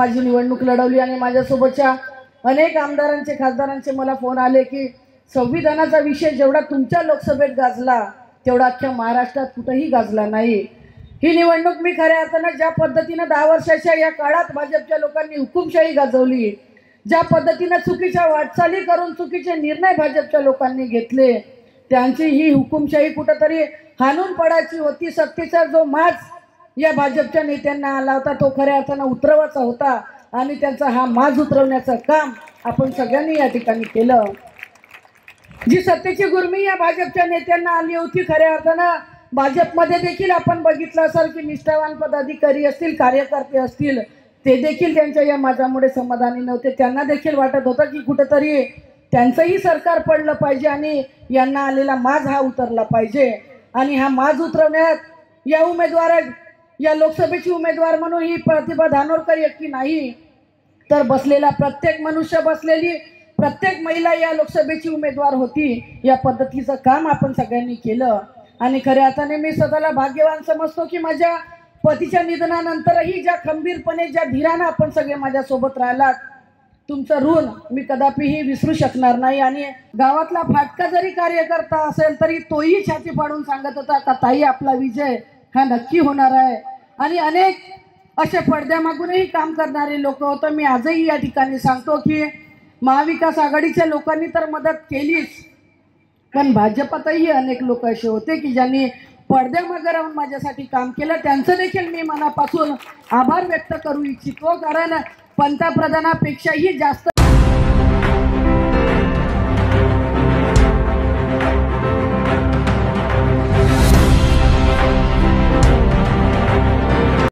माझी निवडणूक लढवली आणि माझ्यासोबतच्या अनेक आमदारांचे खासदारांचे मला फोन आले की संविधानाचा विषय जेवढा तुमच्या लोकसभेत गाजला तेवढा अख्ख्या महाराष्ट्रात कुठेही गाजला नाही। ही निवडणूक मी खऱ्या अर्थानं ज्या पद्धतीनं 10 वर्षाच्या या काळात भाजपच्या लोकांनी हुकुमशाही गाजवली, ज्या पद्धतीनं चुकीच्या वाटचाली करून चुकीचे निर्णय भाजपच्या लोकांनी घेतले, त्यांची ही हुकुमशाही कुठेतरी हाणून पडायची होती। सत्तेचा जो माज या भाजपच्या नेत्यांना आला होता तो खऱ्या अर्थानं उतरवायचा होता आणि त्यांचा हा माज उतरवण्याचं काम आपण सगळ्यांनी या ठिकाणी केलं। जी सत्तेची गुर्मी या भाजपच्या नेत्यांना आली होती, खऱ्या अर्थानं भाजपमध्ये देखील आपण बघितलं असेल की निष्ठावान पदाधिकारी असतील, कार्यकर्ते असतील, ते देखील त्यांच्या या माजामुळे समाधानी नव्हते। त्यांना देखील वाटत होतं की कुठेतरी त्यांचंही सरकार पडलं पाहिजे आणि यांना आलेला माज हा उतरला पाहिजे। आणि हा माज उतरवण्यात या उमेदवार, या लोकसभेची उमेदवार म्हणून ही प्रतिभा धानोरकर एकटी नाही, तर बसलेला प्रत्येक मनुष्य, बसलेली प्रत्येक महिला या लोकसभेची उमेदवार होती। या पद्धतीचं काम आपण सगळ्यांनी केलं आणि खऱ्या अर्थाने मी स्वतःला भाग्यवान समजतो की माझ्या पतीच्या निधनानंतरही ज्या खंबीरपणे, ज्या धीरानं आपण सगळे माझ्यासोबत राहिलात, तुमचं ऋण मी कदापिही विसरू शकणार नाही। आणि गावातला फाटका जरी कार्यकर्ता असेल तरी तोही छाती पाडून सांगत होता का ताई आपला विजय हा नक्की होणार आहे। आणि अनेक असे पडद्यामागूनही काम करणारे लोक होते। मी आजही या ठिकाणी सांगतो की महाविकास आघाडीच्या लोकांनी तर मदत केलीच, पण भाजपातही अनेक लोक असे होते की ज्यांनी पडद्यामागे राहून माझ्यासाठी काम केलं। त्यांचं देखील मी मनापासून आभार व्यक्त करू इच्छितो, कारण पंतप्रधानापेक्षाही जास्त